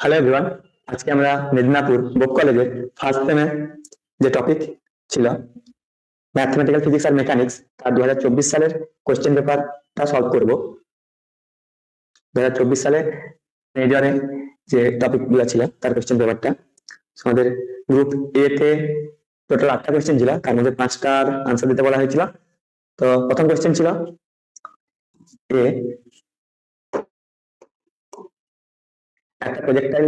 Hello everyone, আজকে আমরা মেদিনীপুর বুক কলেজের ফার্স্ট সেমে যে টপিক ছিল ম্যাথমেটিক্যাল ফিজিক্স আর মেকানিক্স তার 2024 সালের কোশ্চেন পেপারটা সলভ করব। 2024 সালে মেজরে যে টপিকগুলো ছিল তার কোশ্চেন পেপারটা আমাদের গ্রুপ এ তে টোটাল 8টা কোশ্চেন ছিল, তার মধ্যে 5টার আনসার দিতে বলা হয়েছিল। তো প্রথম কোশ্চেন ছিল এ, একটা প্রজেক্টাইল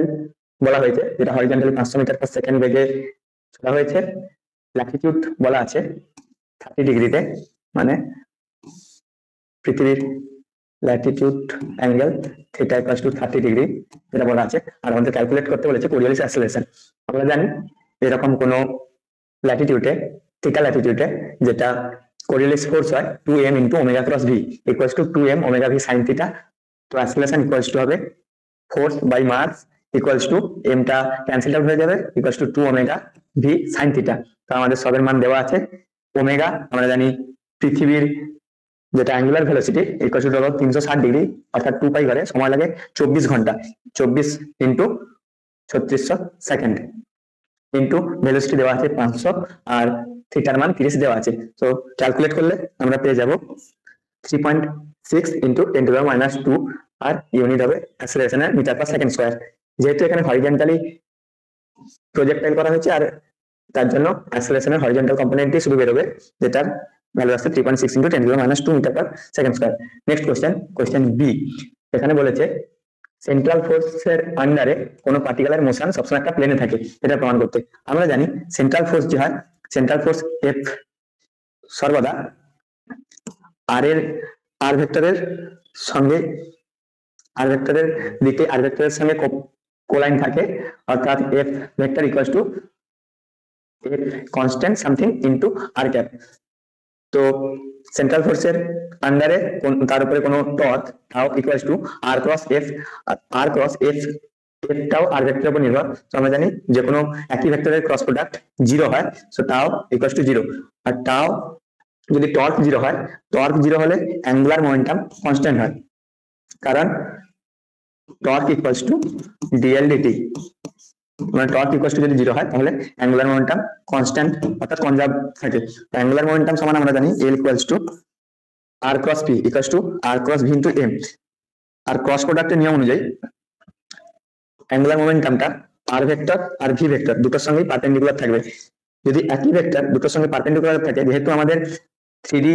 বলা হয়েছে যেটা হরিজন্টালি 500 মিটার পার সেকেন্ড বেগে ছোড়া হয়েছে। ল্যাটিটিউড বলা আছে 30 ডিগ্রিতে, মানে পৃথিবীর Latitude angle theta equals two 30 degree যেটা বলা আছে। আর আমাদের ক্যালকুলেট করতে বলেছে কোরিওলিস অ্যাক্সেলারেশন। আমরা জানি এরকম কোনো ল্যাটিটিউডে, থিটা ল্যাটিটিউডে, যেটা কোরিওলিস ফোর্স হয় 2m into omega cross V equals to 2m omega V sine theta. তো অ্যাক্সেলারেশন ইকুয়ালস টু হবে force by mass equals to এমটা ক্যান্সেল আউট হয়ে যাবে equals to 2 omega V sine theta. তো আমাদের সবের মান দেওয়া আছে। ওমেগা আমরা জানি পৃথিবীর যেটা angular velocity equals to 360 degree, অর্থাৎ 2 পাই করে সময় লাগে 24 ঘন্টা, 24 ইন্টু 3600 সেকেন্ড, ইন্টু ভেলোসিটি দেওয়া আছে 500 আর থিটার মান 30 দেওয়া আছে। তো ক্যালকুলেট করলে আমরা পেয়ে যাব 3.6 ইন্টু 10⁻², আর ইউনিট হবে অ্যাক্সেলারেশনের মিটার পার সেকেন্ড স্কয়ার। যেহেতু এখানে হরিজন্টালি প্রজেক্টাইল করা হয়েছে আর তার জন্য অ্যাক্সেলারেশনের হরিজন্টাল কম্পোনেন্টই শুধু বেরোবে, যেটার ভ্যালু আসছে 3.6 into 10⁻² metre per second square. Next question B. এখানে বলেছে সেন্ট্রাল ফোর্সের আন্ডারে কোনো পার্টিকুলার মোশন সবসময় একটা প্লেনে থাকে, এটা প্রমাণ করতে। আমরা জানি সেন্ট্রাল ফোর্স যে হয়, সেন্ট্রাল ফোর্স এফ সর্বদা আর ভেক্টরের সঙ্গে, আর ভেক্টরের দিকে আর ভেক্টরের সঙ্গে কোলাইন থাকে, অর্থাৎ F vector equals to F constant something into R cap. তো সেন্ট্রাল ফোর্সের আন্ডারে তার উপরে কোনো torque tau equals to R cross F, R cross F এফটাও আর ভেক্টরের উপর নির্ভর। তো আমরা জানি যে কোনো একই ভেক্টরের ক্রস প্রোডাক্ট 0 হয়, সো টাও ইকুয়ালস টু 0। আর টাও যদি টর্ক 0 হয়, টর্ক 0 হলে অ্যাঙ্গুলার মোমেন্টাম কনস্ট্যান্ট হয়, কারণ torque equals to DL DT, মানে টর্ক ইকুয়ালস টু যদি 0 হয় তাহলে অ্যাঙ্গুলার মোমেন্টাম কনস্ট্যান্ট অর্থাৎ কনজার্ভ থাকে। অ্যাঙ্গুলার মোমেন্টাম সমান আমরা জানি L equals to R cross P equals to R cross V into M. R cross প্রোডাক্টের নিয়ম অনুযায়ী অ্যাঙ্গুলার মোমেন্টামটা আর ভেক্টর আর ভি ভেক্টর দুটোর সঙ্গেই পারপেন্ডিকুলার থাকবে। যদি একই ভেক্টর দুটোর সঙ্গে পারপেন্ডিকুলার থাকে, যেহেতু আমাদের 3D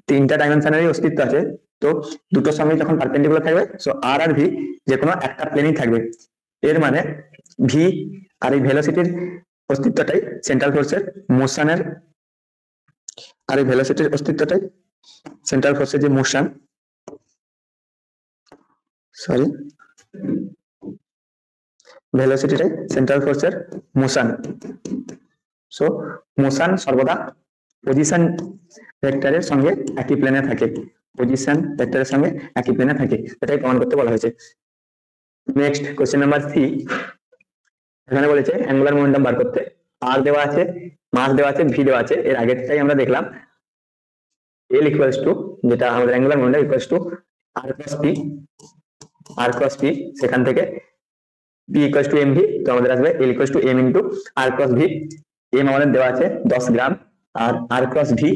3টা ডাইমেনশনেরই অস্তিত্ব আছে, তো দুটোর সঙ্গে যখন পারপেন্ডিকুলার থাকবে, সো আর আর ভি যে কোনো একটা প্লেনই থাকবে। এর মানে ভি আর এই ভেলোসিটির অস্তিত্বটাই সেন্ট্রাল ফোর্সের মোশনের, আর এই ভেলোসিটির অস্তিত্বটাই সেন্ট্রাল ফোর্সের যে মোশন, সরি ভেলোসিটিটাই সেন্ট্রাল ফোর্সের মোশন। সো মোশন সর্বদা পজিশন ভেক্টরের সঙ্গে একই প্লেনে থাকে, পজিশন ভেক্টরের সঙ্গে একই প্লেনে থাকে, এটাই প্রমাণ করতে বলা হয়েছে। Next question number C. এখানে বলেছে অ্যাঙ্গুলার মোমেন্টাম বার করতে। আর দেওয়া আছে, মাস দেওয়া আছে, ভি দেওয়া আছে। এর আগেরটাই আমরা দেখলাম এল ইকুয়ালস টু, যেটা আমাদের angular momentum equals to R cross P, R cross P, সেখান থেকে P equals to M V, তো আমাদের আসবে L equals to M into R cross V. M আমাদের দেওয়া আছে 10 গ্রাম, আর আর ক্রস ভি,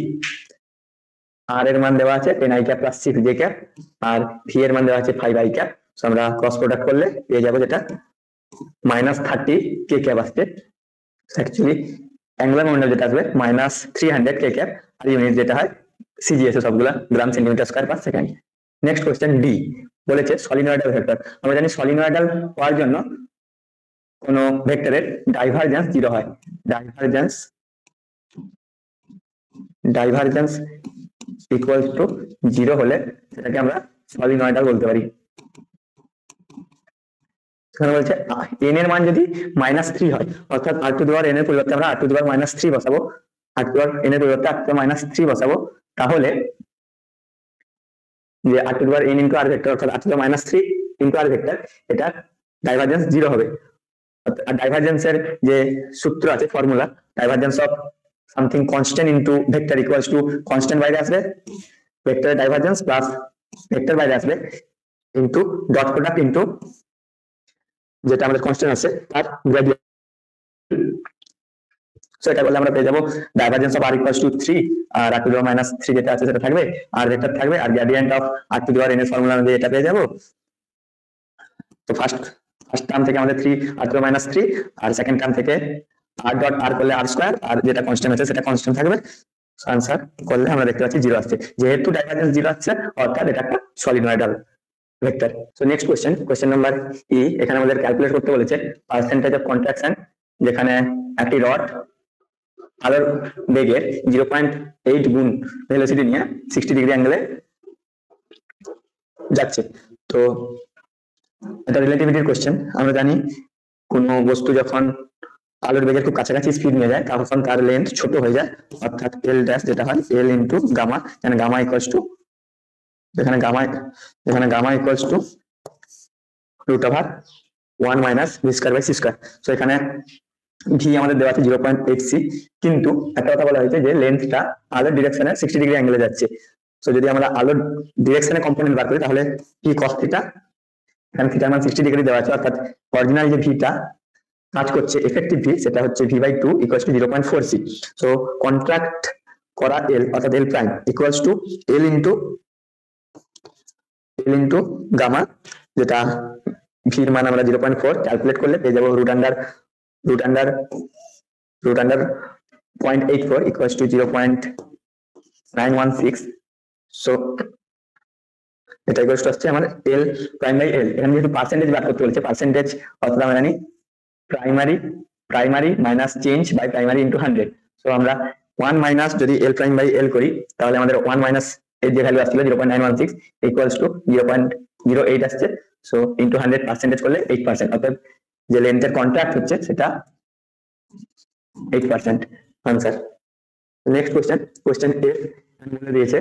আর এর মান দেওয়া আছে 10 I cap plus 6 J cap, আর ভি এর মান দেওয়া আছে 5 আই ক্যাপ। সো আমরা ক্রস প্রোডাক্ট করলে পেয়ে যাবো যেটা -30 কে ক্যাপ আসছে। অ্যাকচুয়ালি অ্যাঙ্গুলার মোমেন্টাম যেটা আসবে -300 কে ক্যাপ, আর ইউনিট যেটা হয় সিজিএস সবগুলা গ্রাম centimetre square per second. Next question D. বলেছে সলিনয়েডাল ভেক্টর। আমরা জানি সলিনয়েডাল হওয়ার জন্য কোন ভেক্টরের ডাইভারজেন্স 0 হয়। ডাইভারজেন্স ইকুয়াল টু 0 হলে সেটাকে আমরা সলিনয়েডাল বলতে পারি। এখানে বলছে n এর মান যদি -3 হয়, অর্থাৎ r to the power n এর পরিবর্তে আমরা r টু দি পাওয়ার -3 বসাবো, r to the power n এর পরিবর্তে r টু দি পাওয়ার -3 বসাবো, তাহলে যে r to the power n into r vector, অর্থাৎ r to the power -3 into r vector, এটা ডাইভারজেন্স 0 হবে। আর ডাইভারজেন্সের যে সূত্র আছে, formula, divergence of something constant into vector equals to constant বাইরে আসবে, ভেক্টরের ডাইভারজেন্স প্লাস ভেক্টর বাইরে আসবে ইনটু ডট প্রোডাক্ট ইনটু যেটা আমাদের কনস্ট্যান্ট আছে তার গ্রেডিয়েন্ট। সো এটা বললে আমরা পেয়ে যাবো divergence of r equals to 3 আর r to the power minus 3 যেটা আছে সেটা থাকবে, আর ভেক্টর থাকবে, আর gradient of r to the power n এর ফর্মুলা অনুযায়ী এটা পেয়ে যাবো। তো ফার্স্ট টার্ম থেকে আমাদের 3 r টু দি মাইনাস 3, আর সেকেন্ড টার্ম থেকে r ডট r করলে r স্কয়ার, আর যেটা কনস্ট্যান্ট আছে সেটা কনস্ট্যান্ট থাকবে। আনসার করলে আমরা দেখতে পাচ্ছি 0 আসছে, যেহেতু ডাইভারজেন্স 0 আসছে অর্থাৎ এটা একটা solenoidal vector. So next question number E, এখানে আমাদের ক্যালকুলেট করতে বলেছে পার্সেন্টেজ অফ কন্ট্রাকশন, যেখানে একটি রড আলোর বেগের 0.8 গুণ ভেলোসিটি নিয়ে 60 ডিগ্রি অ্যাঙ্গেলে যাচ্ছে। তো এটা রিলেটিভিটির কোশ্চেন। আমরা জানি কোনো বস্তু যখন আলোর বেগের খুব কাছাকাছি স্পিড নিয়ে যায় তখন তার লেন্থ ছোট হয়ে যায়, অর্থাৎ এল ড্যাশ যেটা হয় এল ইন্টু গামা, যেখানে gamma equals to root over 1 minus V square by C square. So এখানে ভি আমাদের দেওয়া আছে 0.8 সি, কিন্তু একটা কথা বলা হয়েছে যে লেন্থটা আলোর ডিরেকশনে 60 ডিগ্রি অ্যাঙ্গেলে যাচ্ছে। সো যদি আমরা আলোর ডিরেকশনে কম্পোনেন্ট বার করি তাহলে ভি কস থিটা, এখানে থিটার মান 60 ডিগ্রি দেওয়া আছে, অর্থাৎ অরিজিনাল যে ভিটা কাজ করছে এফেক্টিভ ভি সেটা হচ্ছে V by 2 equals to 0.4 C. So contract করা এল অর্থাৎ L prime equals to L into gamma, যেটা ভির মান আমরা 0.4 ক্যালকুলেট করলে পেয়ে যাবো root under 0.84 equals to 0.916। So এটা ইকুয়ালস টু আসছে আমার এল প্রাইম বাই এল। এখানে যেহেতু পার্সেন্টেজ বার করতে বলেছে, পার্সেন্টেজ অর্থাৎ আমরা জানি primary minus change by primary into 100। So আমরা 1 মাইনাস যদি এল প্রাইম বাই এল করি তাহলে আমাদের 1 মাইনাস এর যে ভ্যালু আসছিল 0.916 ইকুয়ালস টু 0.08 আসছে। সো ইন্টু 100 পার্সেন্টেজ করলে 8%, অর্থাৎ যে লেন্থের কন্ট্রাক্ট হচ্ছে সেটা 8%। আনসার। নেক্সট কোশ্চেন এ বলে দিয়েছে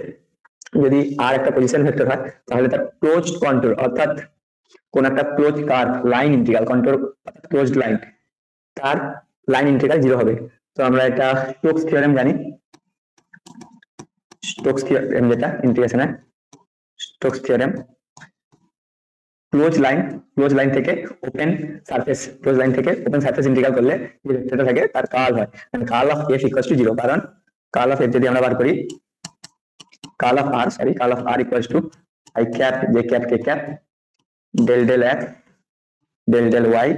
যদি আর একটা পজিশন ভেক্টর হয় তাহলে তার ক্লোজড কন্ট্যুর অর্থাৎ কোন একটা close curve line integral contour closed line, তার লাইন ইন্টিগ্রাল 0 হবে। তো আমরা এটা স্টোকস থিওরেম জানি, স্টোকস থিওরেম যেটা ইন্টিগ্রেশনে স্টোকস থিওরেম, ক্লোজ লাইন থেকে ওপেন সারফেস ইন্টিগ্রাল করলে যে ভেক্টরটা থাকে তার কার্ল হয়, curl of F equals to 0। কারণ কার্ল অফ এফ যদি আমরা বার করি, curl of R equals to I cap J cap K cap del del X del del Y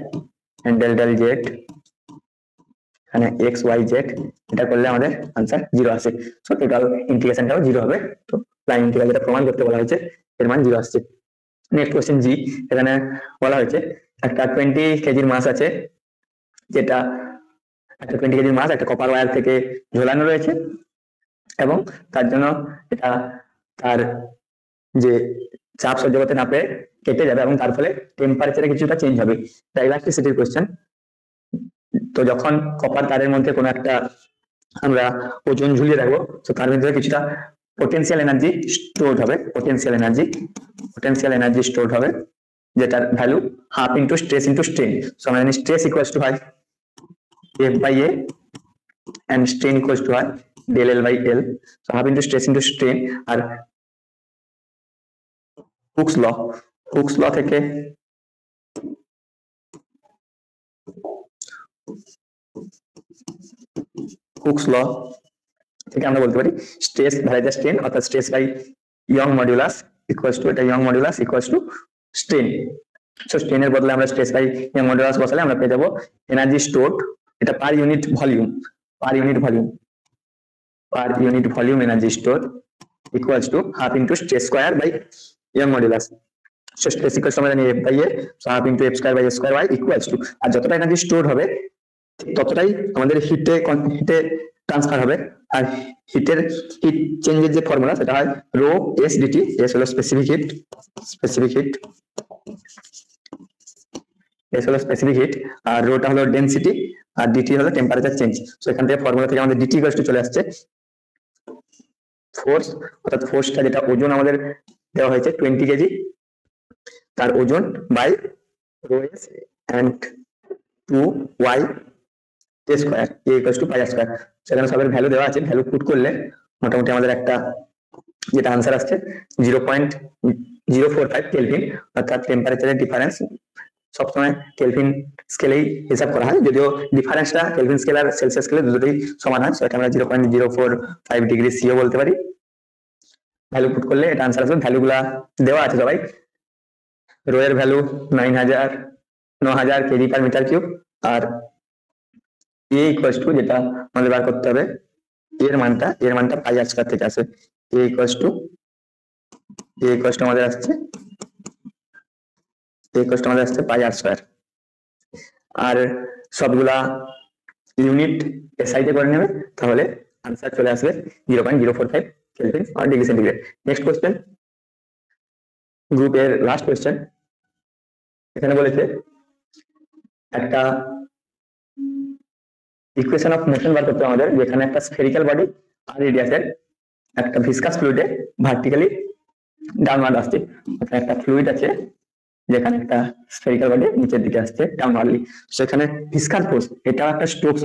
and del del Z, এখানে এক্স ওয়াই জেড, এটা করলে আমাদের answer 0 আসে। সো টোটাল ইন্টিগ্রেশনটাও 0 হবে। তো লাইন ইন্টিগ্রাল যেটা প্রমাণ করতে বলা হয়েছে এর মান 0 আসছে। নেক্সট কোশ্চেন জি, এখানে বলা হয়েছে একটা 20 কেজির মাস আছে, যেটা একটা 20 কেজির মাস একটা কপার ওয়্যার থেকে ঝোলানো রয়েছে, এবং তার জন্য এটা তার যে চাপ সহ্য করতে না পেরে কেটে যাবে এবং তার ফলে টেম্পারেচারে কিছুটা চেঞ্জ হবে। এটা ইলেকট্রিসিটির কোশ্চেন। তো যখন কপার তারের মধ্যে কোনো একটা আমরা ওজন ঝুলিয়ে রাখবো, তো তার মধ্যে কিছুটা পোটেনশিয়াল এনার্জি স্টোরড হবে, যেটার value half into stress into strain. So আমরা জানি স্ট্রেস ইকুয়ালস টু হয় F by A and strain equals to del L by L. So half into stress into strain, আর হুকস ল থেকে আমরা বলতে পারি স্ট্রেস ভাগ স্ট্রেন, অর্থাৎ stress by Young modulus equals to strain. So স্ট্রেনের বদলে আমরা স্ট্রেস বাই ইয়ং মডুলাস বসালে আমরা পেয়ে যাবো এনার্জি স্টোরড, এটা per unit volume energy store equals to half into stress square by Young modulus. So stress equals আমরা জানি F by A, so half into F square by A square by equals to, আর যতটা energy store হবে ততটাই আমাদের হিটে transfer হবে। আর hit চেঞ্জের যে ফর্মুলা সেটা হয় রো এস ডিটি। এস হলো স্পেসিফিক হিট, আর রোটা হলো ডেনসিটি, আর ডিটি হলো টেম্পারেচার চেঞ্জ। সো এখান থেকে ফর্মুলা থেকে আমাদের ডিটি ইকুয়ালস টু চলে আসছে ফোর্স, অর্থাৎ ফোর্সটা যেটা ওজন আমাদের দেওয়া হয়েছে 20 কেজি, তার ওজন by rho S and 2y square A equals to pi square. সেখানে সবের ভ্যালু দেওয়া আছে, ভ্যালু পুট করলে মোটামুটি আমাদের একটা যেটা আনসার আসছে 0.045 কেলভিন, অর্থাৎ টেম্পারেচারের ডিফারেন্স সবসময় কেলভিন স্কেলেই হিসাব করা হয়, যদিও ডিফারেন্সটা কেলভিন স্কেল আর সেলসিয়াস স্কেলে দুটোই সমান হয়। সেটা আমরা 0.045 ডিগ্রি সিও বলতে পারি। ভ্যালু পুট করলে এটা আনসার আসবে। ভ্যালুগুলা দেওয়া আছে সবাই। রো এর value 9000 KG per metre cube, আর এ ইকুয়ালস টু, যেটা আমাদের বার করতে হবে, এর মানটা পাই আর স্কয়ার থেকে আসে। এ ইকুয়ালস টু আমাদের আসছে পাই আর স্কয়ার। আর সবগুলা ইউনিট এসআই তে করে নেবে, তাহলে আনসার চলে আসবে 0.045 কেলভিন আর ডিগ্রি সেন্টিগ্রেড। নেক্সট কোশ্চেন, গ্রুপের লাস্ট কোশ্চেন। এখানে বলেছে একটা ইকুয়েশন অফ মোশন বার করতে আমাদের, যেখানে একটা স্ফেরিক্যাল বডি আর রেডিয়াসের একটা ভিসকাস ফ্লুইডে ভার্টিক্যালি ডাউনওয়ার্ড আসছে। একটা ফ্লুইড আছে যেখানে একটা স্ফেরিক্যাল বডি নিচের দিকে আসছে ডাউনওয়ার্ডলি, সেখানে ভিসকাস ফোর্স, এটা একটা স্টোকস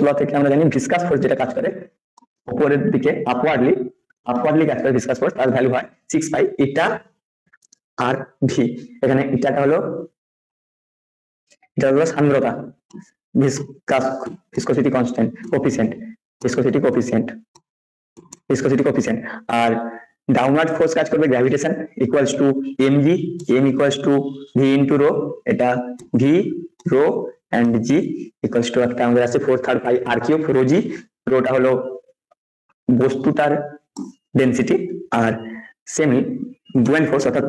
ল থেকে আমরা জানি ভিসকাস ফোর্স যেটা কাজ করে উপরের দিকে আপওয়ার্ডলি কাজ করে ভিসকাস ফোর্স, তার ভ্যালু হয় 6 পাই ইটা আর ভি। এখানে ইটাটা হলো সান্দ্রতা, ভিসকোসিটি কনস্ট্যান্ট, ভিসকোসিটি কোফিসিয়েন্ট। আর ডাউনওয়ার্ড ফোর্স কাজ করবে gravitation equals to mg, m equals to v into rho, এটা v rho and g equals to একটা আমাদের আছে 4/3 pi r cube rho G. রোটা হলো বস্তুটার ডেনসিটি, আর সেমি বুয়েন্ট ফোর্স অর্থাৎ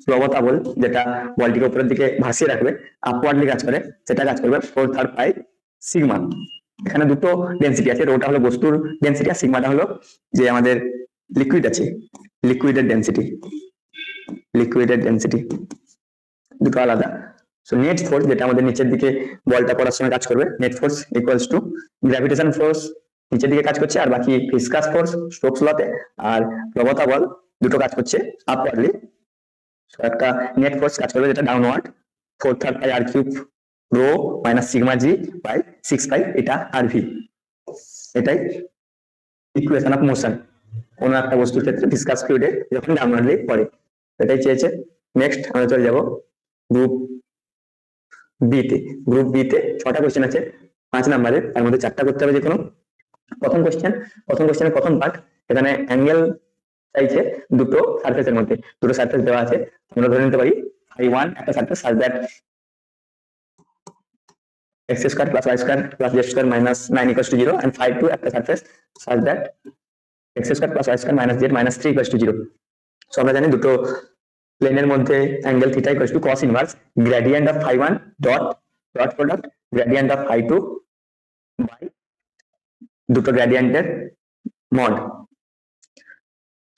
প্লবতা বল, যেটা বলটিকে উপরের দিকে ভাসিয়ে রাখবে, আপওয়ার্ডলি কাজ করে, সেটা কাজ করবে 4/3 পাই সিগমা। এখানে দুটো ডেনসিটি আছে, রোটা হলো বস্তুর ডেনসিটি আর সিগমাটা হলো যে আমাদের লিকুইড আছে, লিকুইডের ডেনসিটি দুটো আলাদা। সো নেট ফোর্স, যেটা আমাদের নিচের দিকে বলটা পড়ার সময় কাজ করবে, net force equals to gravitation force নিচের দিকে কাজ করছে, আর বাকি ভিসকাস ফোর্স স্টোকস লতে আর প্রবণতা বল দুটো কাজ করছে আপওয়ার্ডলি। সো একটা নেট ফোর্স কাজ করবে যেটা downward 4/3 pi r cube rho minus sigma G by 6 pi eta R V. এটাই ইকুয়েশন অফ মোশন কোনো একটা বস্তুর ক্ষেত্রে ভিসকাস ফ্লুইডে যখন ডাউনওয়ার্ডলি পড়ে, এটাই চেয়েছে। নেক্সট আমরা চলে যাব গ্রুপ বি তে 6টা কোশ্চেন আছে 5 নম্বরের, তার মধ্যে 4টা করতে হবে যে কোনো। প্রথম কোশ্চেনের প্রথম পার্ট, এখানে অ্যাঙ্গেল চাইছে দুটো সারফেসের মধ্যে, দুটো সারফেস দেওয়া আছে, আমরা ধরে নিতে পারি φ1 একটা surface such that x square plus y square plus z square minus 9 equals to 0, and φ2 একটা surface such that x square plus y square minus z minus 3 equals to 0। So আমরা জানি দুটো প্লেনের মধ্যে angle theta equals to cos inverse gradient of φ1 dot product gradient of φ2 by দুটো গ্রেডিয়েন্টের mod.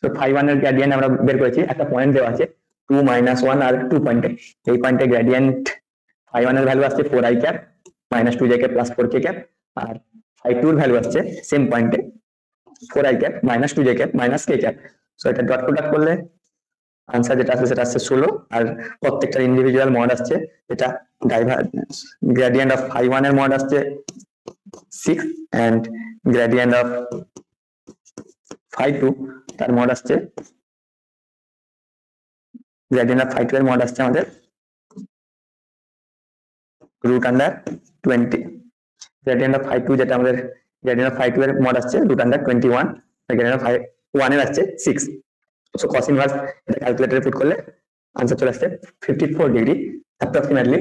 তো φ1 এর গ্রেডিয়েন্ট আমরা বের করেছি, একটা পয়েন্ট দেওয়া আছে 2 -1 আর 2 পয়েন্টে, এই পয়েন্টে গ্রেডিয়েন্ট φ1 এর ভ্যালু আসছে 4i cap minus 2j cap plus 4k cap, আর φ2 এর ভ্যালু আসছে সেম পয়েন্টে 4i cap minus 2j cap minus k cap. So এটা ডট প্রোডাক্ট করলে আনসার যেটা আসছে সেটা আসছে 16, আর প্রত্যেকটা ইন্ডিভিজুয়াল মড আসছে, এটা গ্রেডিয়েন্ট অফ φ1 এর মড আসছে 6 এন্ড গ্রেডিয়েন্ট অফ φ2 তার মড আসছে, গ্রেডিয়েন্ট অফ φ2 এর মড আসছে আমাদের √20, গ্রেডিয়েন্ট অফ φ2 যেটা আমাদের গ্রেডিয়েন্ট অফ φ2 এর মড আসছে √21, গ্রেডিয়েন্ট অফ φ1 এর আসছে 6। সো cos ইনভার্স এটা ক্যালকুলেটরে পুট করলে আনসার চলে আসছে 54 ডিগ্রি অ্যাপ্রক্সিমেটলি,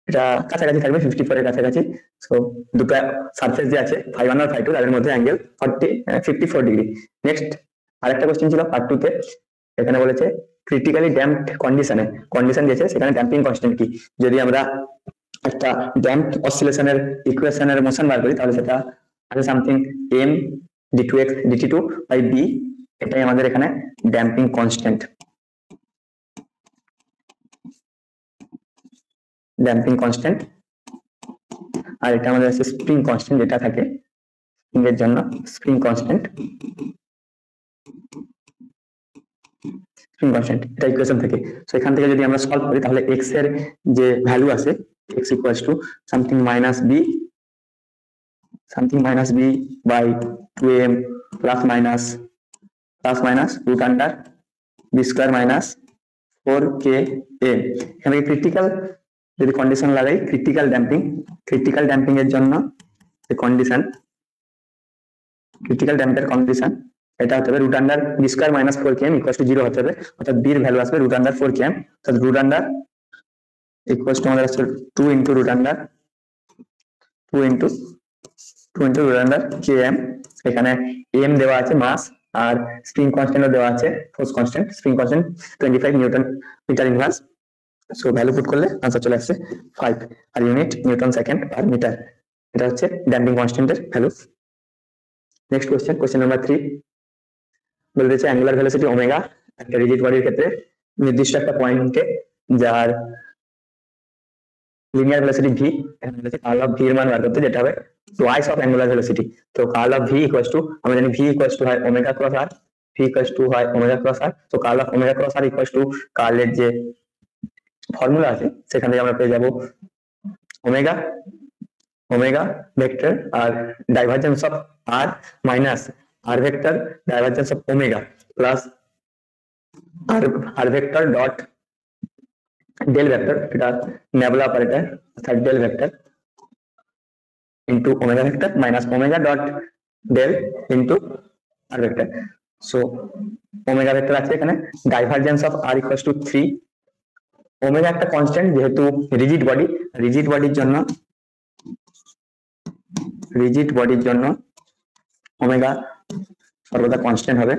এটা কাছাকাছি থাকবে 54 এর কাছাকাছি। সো দুটো সারফেস যে আছে φ1 আর φ2 তাদের মধ্যে অ্যাঙ্গেল 54 ডিগ্রি। নেক্সট আরেকটা কোশ্চেন ছিল পার্ট 2 তে, এখানে বলেছে ক্রিটিক্যালি ড্যাম্পড কন্ডিশন দিয়েছে, সেখানে ড্যাম্পিং কনস্ট্যান্ট কি। যদি আমরা একটা ড্যাম্পড অসিলেশনের ইকুয়েশনের মোশন বার করি, তাহলে সেটা আছে something m d2x dt2 by b, এটাই আমাদের এখানে ড্যাম্পিং কনস্ট্যান্ট। আর এটা আমাদের আছে স্প্রিং কনস্ট্যান্ট, যেটা থাকে স্প্রিং এর জন্য স্প্রিং কনস্ট্যান্ট, এটা ইকুয়েশন থেকে। সো এখান থেকে যদি আমরা সলভ করি, তাহলে x এর যে ভ্যালু আছে x equals to something minus b by 2m plus minus √20 B square minus 4k a। এখানে ক্রিটিক্যাল যদি কন্ডিশন লাগাই, ক্রিটিক্যাল ড্যাম্পিং এর জন্য যে কন্ডিশন, ক্রিটিক্যাল ড্যাম্পের কন্ডিশন এটা হতে হবে root under B square minus 4km equal to 0 হতে হবে, অর্থাৎ বি এর ভ্যালু আসবে রুট আন্ডার 4km, অর্থাৎ রুট আন্ডার ইকুয়াল টু আমাদের আসছে 2 into root under 2 into root under km। এখানে m দেওয়া আছে মাস, আর স্প্রিং কনস্ট্যান্টও দেওয়া আছে, force constant, spring constant 25 newton metre inverse. So value put করলে आंसर চলে আসছে 5, আর unit newton second per metre. এটা হচ্ছে ড্যাম্পিং কনস্ট্যান্টের ভ্যালু। নেক্সট কোশ্চেন নাম্বার 3 বলতেছে অ্যাঙ্গুলার ভেলোসিটি ওমেগা একটা রিজিড বডির ক্ষেত্রে নির্দিষ্ট একটা পয়েন্টে যার লিনিয়ার ভেলোসিটি v, এখানে বলেছে কার্ল অফ v এর মান বার করতে, যেটা হবে টুয়াইস অফ অ্যাঙ্গুলার ভেলোসিটি। তো curl of v equals to, আমরা জানি v ইকুয়ালস টু হয় omega cross r, v equals to হয় ওমেগা ক্রস r। তো curl of omega cross r equals to কার্লের যে ফর্মুলা আছে সেখান থেকে আমরা পেয়ে যাব ওমেগা ভেক্টর আর divergence of r minus r vector divergence of omega plus r vector dot del vector, এটা নেবুলা অপারেটর অর্থাৎ del vector into omega vector minus omega dot del into r vector. So omega vector আছে এখানে, divergence of r equals to 3। Omega একটা constant, যেহেতু rigid বডির জন্য omega সর্বদা constant হবে,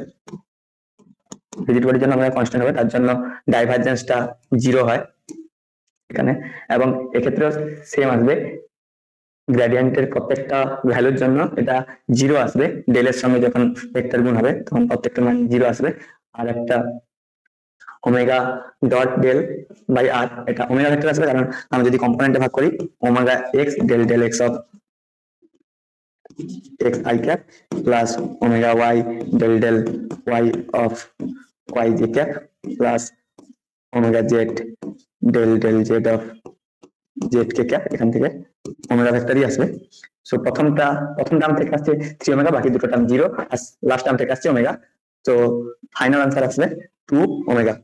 তার জন্য ডাইভারজেন্সটা 0 হয় এখানে। এবং এক্ষেত্রেও সেম আসবে, গ্রেডিয়েন্টের প্রত্যেকটা ভ্যালুর জন্য এটা 0 আসবে, ডেলের সঙ্গে যখন ভেক্টর গুণ হবে তখন প্রত্যেকটা মান 0 আসবে। আর একটা omega dot del by r, এটা ওমেগা ভেক্টর আসবে, কারণ আমরা যদি কম্পোনেন্টে ভাগ করি omega x del x of x i cap plus omega y del y of y j cap plus omega z del z of z k cap, এখান থেকে ওমেগা ভেক্টরই আসবে। সো প্রথম টার্ম থেকে আসছে 3 ওমেগা, বাকি দুটো টার্ম 0, আর last term থেকে আসছে ওমেগা। তো ফাইনাল আনসার আসবে 2 ওমেগা।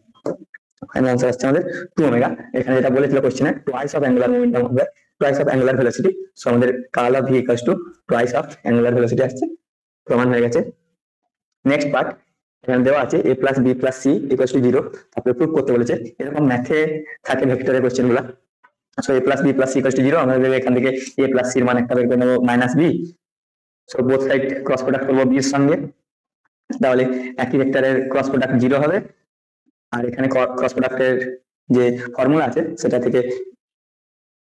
আমাদের 2 ওমেগা। এখানে যেটা বলেছিল কোশ্চেনে টুয়াইস অফ অ্যাঙ্গুলার মোমেন্টাম হবে twice of angular velocity. So আমাদের curl of v equals to twice of angular velocity আসছে, প্রমাণ হয়ে গেছে। নেক্সট পার্ট, এখানে দেওয়া আছে a plus b plus c equals to 0, তারপরে প্রুভ করতে বলেছে। এরকম ম্যাথে থাকে ভেক্টরের কোশ্চেন গুলা। So a plus b plus c equals to 0, আমরা এখান থেকে a প্লাস c এর মান একটা বের করে নেব minus b। So both side cross product করবো b এর সঙ্গে, তাহলে একই ভেক্টরের ক্রস প্রোডাক্ট 0 হবে। আর এখানে ক্রস প্রোডাক্টের যে ফর্মুলা আছে সেটা থেকে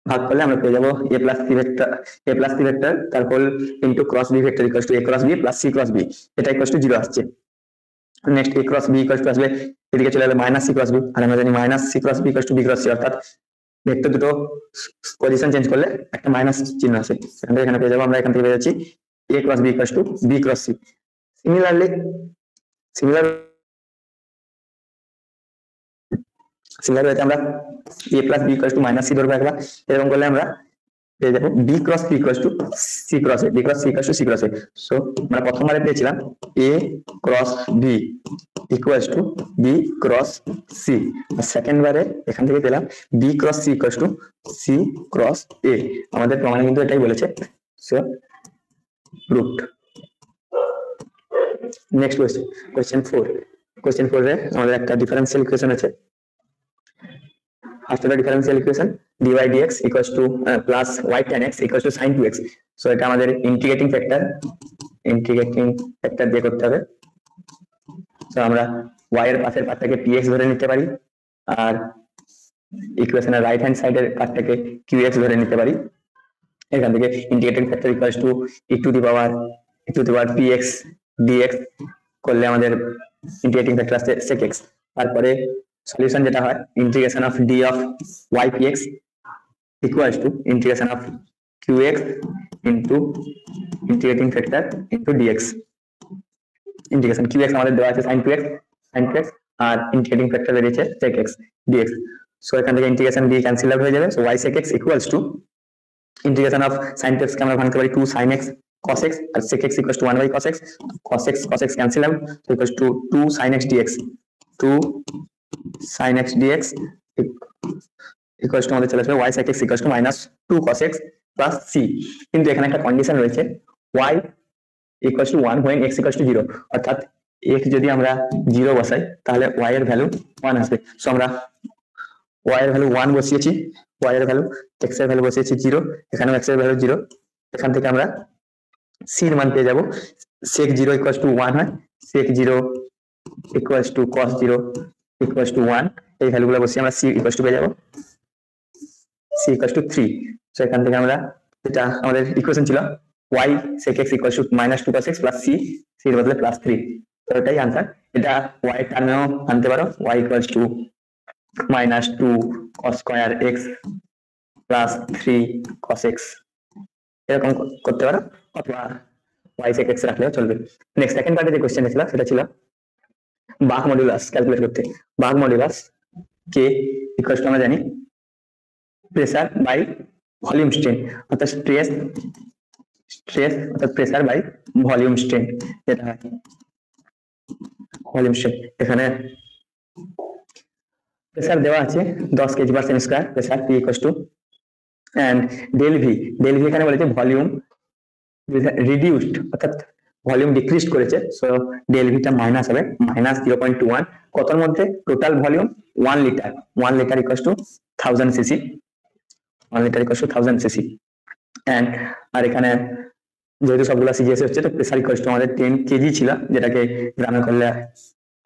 ভাগ করলে আমরা পেয়ে যাবো a প্লাস c ভেক্টর তার whole into cross b vector equals to a cross b plus c cross b, এটা ইকুয়ালস টু 0 আসছে। Next a cross b equals to আসবে, এদিকে চলে গেলে মাইনাস c ক্রস b, আর আমরা জানি minus c cross b equals to b cross c, অর্থাৎ ভেক্টর দুটো পজিশন চেঞ্জ করলে একটা মাইনাস চিহ্ন আসে, এখানে পেয়ে যাবো আমরা এখান থেকে পেয়ে যাচ্ছি a cross b equals to b cross c। Similarly আমরা a plus b equals to minus c ধরবো একবার, এরকম করলে আমরা পেয়ে যাবো b cross c equals to c cross a, b cross c equals to c cross a। So আমরা প্রথমবারে পেয়েছিলাম a cross b equals to b cross c, আর সেকেন্ড বারে এখান থেকে পেলাম b cross c equals to c cross a। আমাদের প্রমাণে কিন্তু এটাই বলেছে। So proved. নেক্সট কোশ্চেন 4 এ আমাদের একটা ডিফারেন্সিয়াল ইকুয়েশন আছে। First order differential equation dy dx equals two plus y tan x equals two sin 2x। So এটা আমাদের ইন্টিগ্রেটিং ফ্যাক্টর দিয়ে করতে হবে। সো আমরা y এর পাশের পার্টটাকে px ধরে নিতে পারি, আর ইকুয়েশনের রাইট হ্যান্ড সাইডের পার্টটাকে qx ধরে নিতে পারি। এখান থেকে integrating factor equals to e two the power px dx করলে আমাদের ইন্টিগ্রেটিং ফ্যাক্টর আসছে sec x। তারপরে সলিউশন যেটা হয় integration of d of y px equals to integration of qx into integrating factor into dx। Integration qx আমাদের দেওয়া আছে sin 2x আর integrating factor বেরিয়েছে sec x dx। সো এখান থেকে ইন্টিগ্রেশন d ক্যান্সেল আউট হয়ে যাবে। So y sec x equals to integration of sin 2x কে আমরা ভাঙতে পারি 2 sin x cos x, আর sec x equals to 1 by cos x, cos x cancel out, equals to 2 sin x dx। 2 sin x dx equals to আমাদের চলে আসবে y sec x equals to minus 2 cos x plus c। কিন্তু এখানে একটা condition রয়েছে y equals to 1 when x equals to 0, অর্থাৎ x যদি আমরা 0 বসাই তাহলে y এর ভ্যালু 1 আসবে। সো আমরা y এর ভ্যালু 1 বসিয়েছি, y এর ভ্যালু x এর ভ্যালু বসিয়েছি 0, এখানেও x এর ভ্যালু 0, এখান থেকে আমরা c এর মান পেয়ে যাব sec 0 ইকুয়ালস টু 1 হয়, sec 0 equals to cos 0 equals to 1, এই ভ্যালুগুলো বসিয়ে আমরা c ইকুয়ালস টু পেয়ে যাব c ইকুয়ালস টু 3। সো এখান থেকে আমরা এটা আমাদের ইকুয়েশন ছিল y sec x equals to minus 2 cos x plus c, c এর বদলে প্লাস 3। তো এটাই आंसर। এটা y এর টার্মেও আনতে পারো, y equals to minus 2 cos square x plus 3 cos x এরকম করতে পারো, অথবা y sec x রাখলেও চলবে। নেক্সট সেকেন্ড পার্টে যে কোশ্চেনটা ছিল সেটা ছিল বাক মডুলাস ক্যালকুলেট করতে। বাক মডুলাস কে ইকুয়ালস টু আমরা জানি প্রেসার বাই ভলিউম স্ট্রেন, অর্থাৎ স্ট্রেস অর্থাৎ প্রেসার বাই ভলিউম স্ট্রেন, যেটা হয় ভলিউম স্ট্রেন। এখানে প্রেসার দেওয়া আছে 10 KG per second square, pressure P equals to and del V এখানে বলেছে ভলিউম রিডিউসড, অর্থাৎ ভলিউম ডিক্রিজ করেছে। সো ডেল ভিটা মাইনাস হবে মাইনাস 0.21, কতর মধ্যে? Total volume 1 litre, 1 litre equals to 1000 CC, 1 litre equals to 1000 CC. And আর এখানে যেহেতু সবগুলো সিজিএস হচ্ছে তো প্রেসার ইকুয়ালস টু আমাদের 10 কেজি ছিল, যেটাকে গ্রামে করলে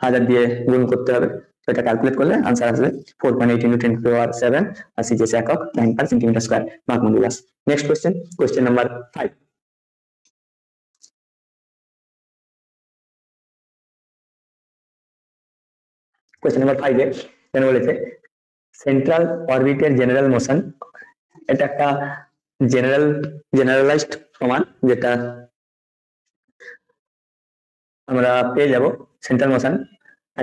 1000 দিয়ে গুণ করতে হবে। তো এটা ক্যালকুলেট করলে आंसर আসবে 4.8 × 10⁻⁷, আর সিজিএস একক 9 পার সেন্টিমিটার স্কয়ার বাক modulus. Next question, question number 5। Question number 5 এ এখানে বলেছে সেন্ট্রাল অরবিটের জেনারেল মোশন, এটা একটা জেনারেলাইজড প্রমাণ, যেটা আমরা পেয়ে যাব সেন্ট্রাল মোশন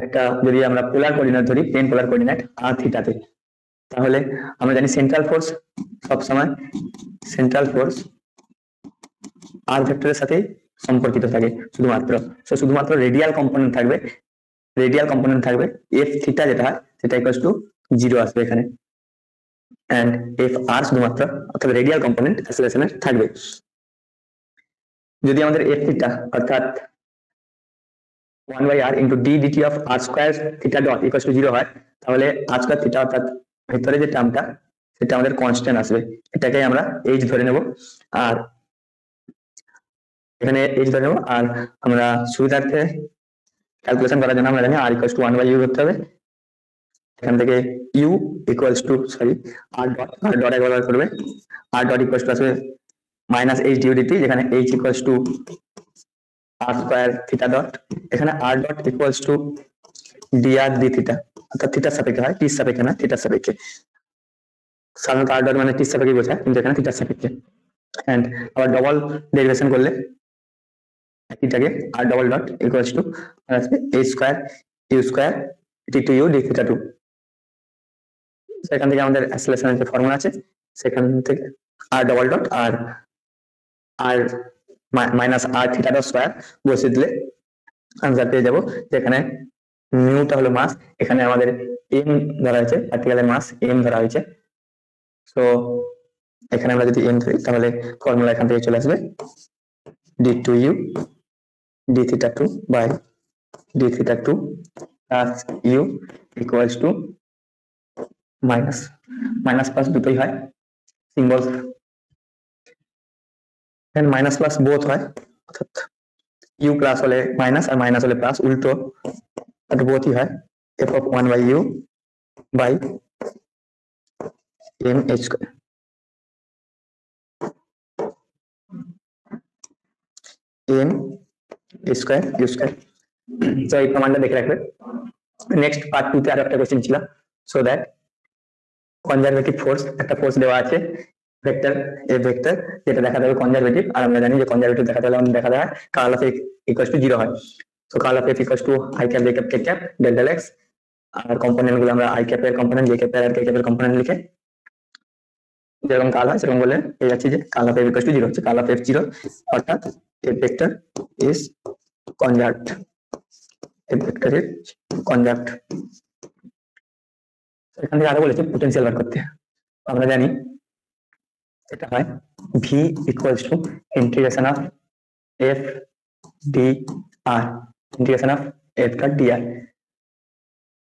একটা যদি আমরা পোলার কোঅর্ডিনেট ধরি, প্লেন পোলার কোঅর্ডিনেট আর থিটাতে, তাহলে আমরা জানি সেন্ট্রাল ফোর্স সব সময় সেন্ট্রাল ফোর্স আর ভেক্টরের সাথে সম্পর্কিত থাকে শুধুমাত্র। সো শুধুমাত্র রেডিয়াল কম্পোনেন্ট থাকবে এফ থিটা যেটা হয় সেটা ইকুয়ালস টু 0 আসবে এখানে, এন্ড এফ আর শুধুমাত্র অর্থাৎ রেডিয়াল কম্পোনেন্ট অ্যাক্সেলারেশনের থাকবে। যদি আমাদের এফ থিটা অর্থাৎ 1/r into d dt of r square theta dot equals to 0 হয়, তাহলে r স্কয়ার থিটা অর্থাৎ ভিতরে যে টার্মটা সেটা আমাদের কনস্ট্যান্ট আসবে, এটাকে আমরা h ধরে নেব। আর এখানে h ধরে নেব, আর আমরা সুবিধার্থে ক্যালকুলেশন করার জন্য আমরা জানি r ইকুয়ালস টু 1/u করতে হবে। এখান থেকে u equals two r dot একবার করবে, r ডট ইকুয়ালস টু আসবে মাইনাস h du dt, যেখানে h equals to r square theta dot, এখানে r dot equals two dr d theta, অর্থাৎ থিটার সাপেক্ষে হয়, টির সাপেক্ষে না, থিটার সাপেক্ষে। সাধারণত r ডট মানে টির সাপেক্ষে বোঝায়, কিন্তু এখানে থিটার সাপেক্ষে। এন্ড আবার ডবল ডেরিভেশন করলে একইটাকে r double dot equals to আসবে h square u square t to u d theta 2। সেখান থেকে আমাদের অ্যাক্সেলারেশনের যে ফর্মুলা আছে সেখান থেকে r ডবল ডট আর minus r theta dot square বসিয়ে দিলে आंसर পেয়ে যাব। যেখানে মিউটা হলো মাস, এখানে আমাদের m ধরা হয়েছে, পার্টিকেলের মাস m ধরা হয়েছে। সো এখানে আমরা যদি m ধরি তাহলে ফর্মুলা এখান থেকে চলে আসবে d2u d theta 2 by d theta 2 plus u equals to minus plus দুটোই হয়, symbol and minus plus both হয়, অর্থাৎ u প্লাস হলে মাইনাস আর মাইনাস হলে প্লাস, উল্টো আর বোথই হয়। f of 1/u by m h square, m square u square. তো এই প্রমাণটা দেখে রাখবে। নেক্সট পার্ট 2 তে আর একটা কোশ্চেন ছিল, সো দ্যাট কনজারভেটিভ ফোর্স, একটা ফোর্স দেওয়া আছে ভেক্টর এ ভেক্টর, যেটা দেখাতে হবে কনজারভেটিভ। আর আমরা জানি যে কনজারভেটিভ দেখাতে হলে আমাদের দেখাতে হয় curl of x equals to 0 হয়। So curl of f equals to i cap j cap k cap del del x, আর কম্পোনেন্ট গুলো আমরা i ক্যাপের কম্পোনেন্ট j ক্যাপের আর k ক্যাপের কম্পোনেন্ট লিখে যেরকম কার্ল হয় সেরকম বলে পেয়ে যাচ্ছি যে curl of f equals to 0 হচ্ছে কার্ল অফ f 0, অর্থাৎ f vector is conserved. F ভেক্টরের কনজাক্ট। এখান থেকে আরো বলেছে পোটেনশিয়াল বার করতে। আমরা জানি এটা হয় V equals to integration of F D R, integration of F dot DR.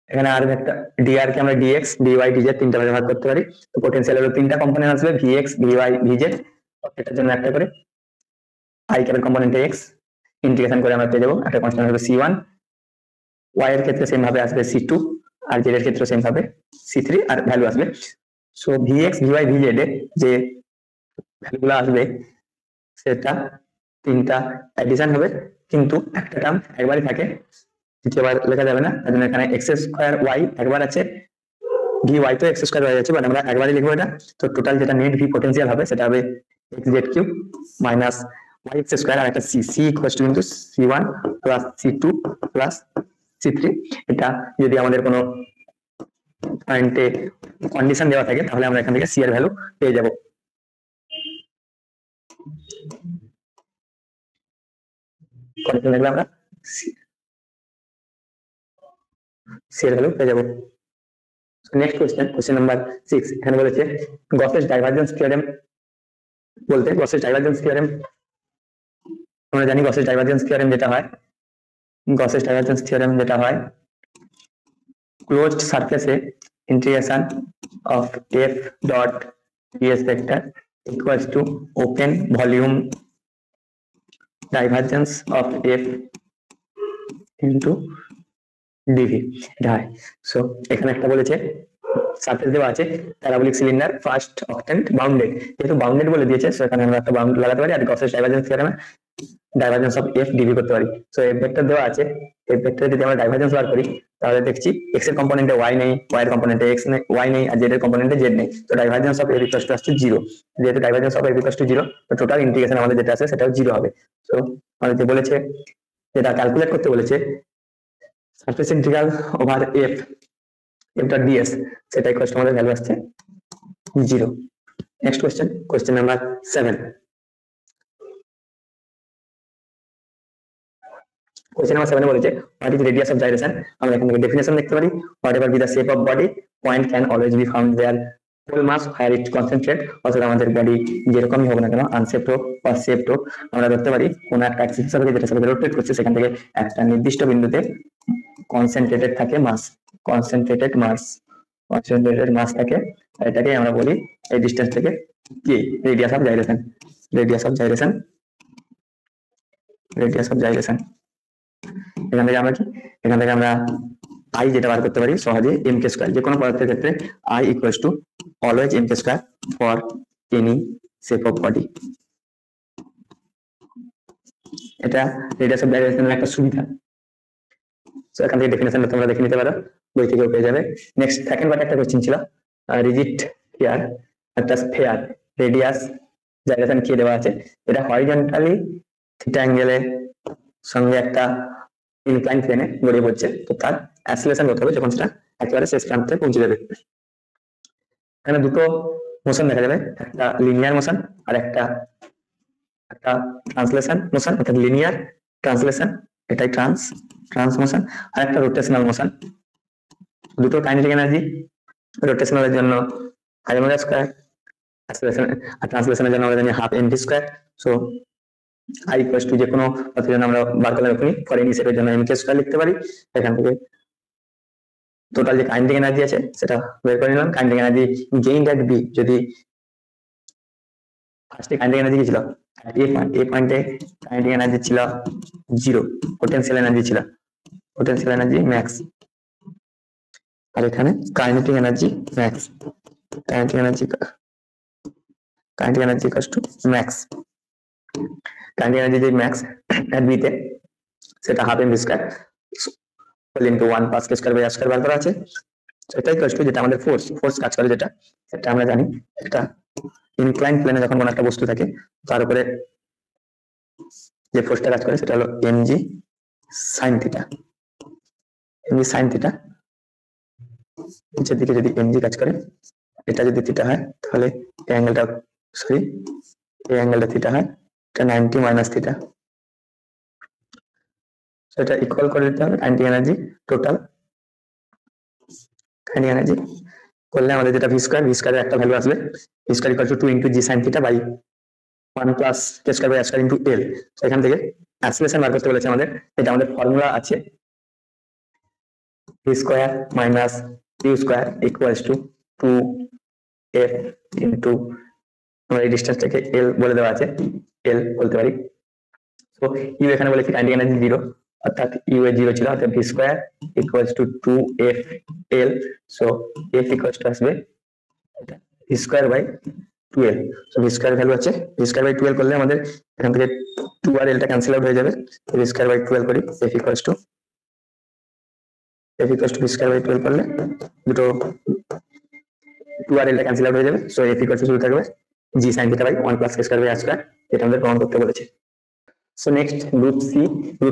এখানে আর একটা ডিআর কে আমরা ডিএক্স ডিওয়াই ডিজেড তিনটা ভাগে ভাগ করতে পারি। তো পোটেনশিয়াল হলো তিনটা কম্পোনেন্ট আসবে, ভিএক্স ভিওয়াই ভিজেড, এটার জন্য একটা করে আই ক্যাপের কম্পোনেন্টে এক্স ইন্টিগ্রেশন করে আমরা পেয়ে যাবো একটা কনস্ট্যান্ট হবে C1, ওয়াই এর ক্ষেত্রে সেম ভাবে আসবে C2, আর জেড এর ক্ষেত্রে সেম ভাবে C3 আর ভ্যালু আসবে। সো ভিএক্স ভিওয়াই ভিজেড এর যে ভ্যালুগুলো আসবে সেটা তিনটা অ্যাডিশন হবে, কিন্তু একটা টার্ম একবারই থাকে, দ্বিতীয়বার লেখা যাবে না। তার জন্য এখানে এক্স স্কোয়ার ওয়াই একবার আছে, ভি ওয়াই তো এক্স স্কোয়ার ওয়াই আছে, বাট আমরা একবারই লিখবো এটা। তো টোটাল যেটা নেট ভি পোটেনশিয়াল হবে সেটা হবে X Z cube minus Y X square আর একটা সি, সি ইকুয়ালস টু কিন্তু C1 plus C2 plus C3। এটা যদি আমাদের কোনো পয়েন্টে কন্ডিশন দেওয়া থাকে তাহলে আমরা এখান থেকে সি এর ভ্যালু পেয়ে যাব। কন্ডিশন দেখলে আমরা সি এর ভ্যালু পেয়ে যাব। নেক্সট কোশ্চেন নাম্বার 6, এখানে বলেছে গসেস ডাইভারজেন্স থিওরেম বলতে, গসেস ডাইভারজেন্স থিওরেম আমরা জানি গসেস ডাইভারজেন্স থিওরেম যেটা হয়, গসেস ডাইভারজেন্স থিওরেম যেটা হয় ক্লোজড সারফেসে integration of F dot DS vector equals to open volume divergence of F into DV, এটা হয়। সো এখানে একটা বলেছে সারফেস দেওয়া আছে parabolic cylinder first octant bounded, যেহেতু বাউন্ডেড বলে দিয়েছে সো এখানে আমরা একটা বাউন্ড লাগাতে পারি আর গসেস ডাইভারজেন্স থিওরেমে ডাইভারজেন্স অফ এফ ডিভি করতে পারি। সো এফ ভেক্টর দেওয়া আছে, এফ ভেক্টরে যদি আমরা ডাইভারজেন্স বার করি তাহলে দেখছি এক্স এর কম্পোনেন্টে ওয়াই নেই, ওয়াই এর কম্পোনেন্টে এক্স নেই, ওয়াই নেই, আর জেড এর কম্পোনেন্টে জেড নেই। তো divergence of F equals to আসছে 0, যেহেতু divergence of F equals to 0 তো টোটাল ইন্টিগ্রেশন আমাদের যেটা আছে সেটাও 0 হবে। সো আমাদের যে বলেছে যেটা ক্যালকুলেট করতে বলেছে surface integral over F F dot DS, সেটা ইকুয়ালস টু আমাদের ভ্যালু আসছে 0। Next question number 7, question number 7 বলেছে what is radius of gyration. আমরা এখান থেকে ডেফিনেশন দেখতে পারি, whatever be the shape of body point can always be found there whole mass higher it concentrate. অর্থাৎ আমাদের বডি যেরকমই হোক না কেন, আনশেপড হোক বা শেপড হোক, আমরা ধরতে পারি কোন একটা অ্যাক্সিস হিসাবে যেটা সাথে রোটেট করছে সেখান থেকে একটা নির্দিষ্ট বিন্দুতে কনসেন্ট্রেটেড থাকে মাস, কনসেন্ট্রেটেড মাস থাকে, এটাকে আমরা বলি এই ডিসটেন্স থেকে কি radius of gyration, radius of gyration, radius of gyration. এখান থেকে আমরা কি, এখান থেকে আমরা আই যেটা বার করতে পারি সহজে এম কে স্কয়ার, যে কোনো পদার্থের ক্ষেত্রে I equals to always M K square for any shape of body. এটা রেডিয়াস অফ জাইরেশনের একটা সুবিধা। সো এখান থেকে ডেফিনেশনটা তোমরা দেখে নিতে পারো, বই থেকেও পেয়ে যাবে। নেক্সট সেকেন্ড পার্ট একটা কোশ্চেন ছিল রিজিট হিয়ার একটা স্ফিয়ার রেডিয়াস জাইরেশন কি দেওয়া আছে, এটা হরিজন্টালি থিটা অ্যাঙ্গেলের সঙ্গে একটা ইনক্লাইন প্লেনে গড়িয়ে পড়ছে, তো তার অ্যাক্সিলারেশন কত হবে যখন সেটা একেবারে শেষ প্রান্তে পৌঁছে যাবে। এখানে দুটো মোশন দেখা যাবে, একটা লিনিয়ার মোশন আর একটা ট্রান্সলেশন মোশন, অর্থাৎ লিনিয়ার ট্রান্সলেশন এটাই ট্রান্স মোশন, আর একটা রোটেশনাল মোশন। দুটো কাইনেটিক এনার্জি, রোটেশনালের জন্য i² অ্যাক্সিলারেশন আর ট্রান্সলেশনের জন্য আমরা জানি half mv square. So i equals to যে কোনো পথের জন্য আমরা বার করলে এখনই ফর এনি শেপের জন্য mk স্কয়ার লিখতে পারি। এখান থেকে টোটাল যে কাইনেটিক এনার্জি আছে সেটা বের করে নিলাম। কাইনেটিক এনার্জি গেইনড এট বি, যদি ফার্স্টে কাইনেটিক এনার্জি কি ছিল এ পয়েন্টে কাইনেটিক এনার্জি ছিল 0, পোটেনশিয়াল এনার্জি ছিল, পোটেনশিয়াল এনার্জি ম্যাক্স, আর এখানে kinetic energy max, kinetic energy equals to max. Kinetic energy যে ম্যাক্স এট বি তে সেটা half mv square whole into 1 plus K square by r square বার করা আছে। সেটা ইকুয়ালস টু যেটা আমাদের ফোর্স কাজ করে, যেটা সেটা আমরা জানি একটা ইনক্লাইন প্লেনে যখন কোনো একটা বস্তু থাকে তার উপরে যে ফোর্সটা কাজ করে সেটা হলো mg sin theta, mg sin theta. নিচের দিকে যদি mg কাজ করে, এটা যদি থিটা হয় তাহলে এই অ্যাঙ্গেলটা এই অ্যাঙ্গেলটা থিটা হয়, এটা 90 মাইনাস থিটা। এটা ইকুয়াল করে দিতে হবে kinetic energy total kinetic energy করলে আমাদের যেটা ভি স্কয়ারের একটা ভ্যালু আসবে, V square equal to 2 into G sine theta by 1 plus K square by R square into L. এখান থেকে অ্যাক্সিলারেশন বার করতে বলেছে আমাদের, এটা আমাদের ফর্মুলা আছে V square minus U square equals to 2f into আমরা এই ডিসটেন্সটাকে এল বলে দেওয়া আছে, এল বলতে পারি। তো ইউ এখানে বলেছি কাইনেটিক এনার্জি 0, অর্থাৎ ইউ এর 0 ছিল, অর্থাৎ V square equals to 2f L. So f equals to আসবে V square by 12। So V square value আছে ভি স্কয়ার বাই 12 করলে আমাদের এখান থেকে 2 আর এলটা ক্যান্সেল আউট হয়ে যাবে। ভি স্কয়ার বাই 12 করি, f equals to V square by 12 করলে দুটো 2 আর এলটা ক্যান্সেল আউট হয়ে যাবে। সো f ইকুয়ালস টু শুরু থাকবে G sine theta by 1 plus K square by R square, এটা আমাদের প্রমাণ করতে বলেছে। সো নেক্সট গ্রুপ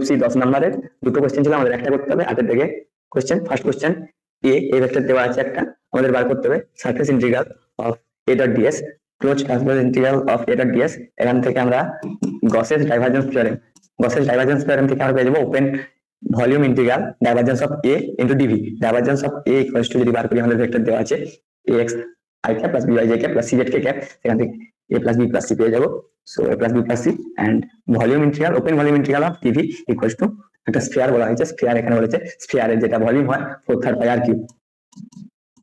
সি 10 নম্বরের দুটো কোশ্চেন ছিল, আমাদের একটা করতে হবে 8 এর দিকে question. First question a vector দেওয়া আছে একটা, আমাদের বার করতে হবে surface integral of a dot ds close transverse integral of a dot ds। এখান থেকে আমরা গসেস ডাইভারজেন্স থিওরেম থেকে আমরা পেয়ে যাবো open volume integral divergence of a into dv। Divergence of a equals to যদি বার করি আমাদের ভেক্টর দেওয়া আছে ax i cap plus by j cap plus cz k cap, সেখান থেকে a plus b plus c পেয়ে যাবো। So a plus b plus c and volume integral open volume integral of dv equals to একটা sphere বলা হয়েছে, sphere এখানে বলেছে স্ফিয়ারের যেটা ভলিউম হয় 4/3 pi r cube,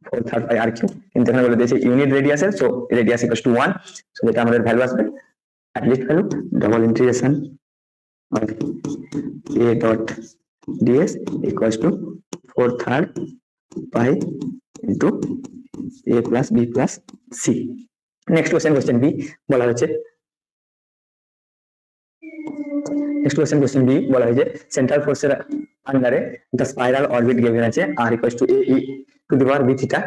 4/3 pi r cube, কিন্তু এখানে বলে দিয়েছে ইউনিট রেডিয়াসের। So radius equals to 1। So যেটা আমাদের ভ্যালু আসবে at least value double integration of a dot ds equals to 4/3 pi into a plus b plus c। Next question B বলা হয়েছে কোশ্চেন বি বলা হয়েছে সেন্ট্রাল ফোর্সের আন্ডারে একটা স্পাইরাল অরবিট গিভেন আছে r equals to a two the power b theta,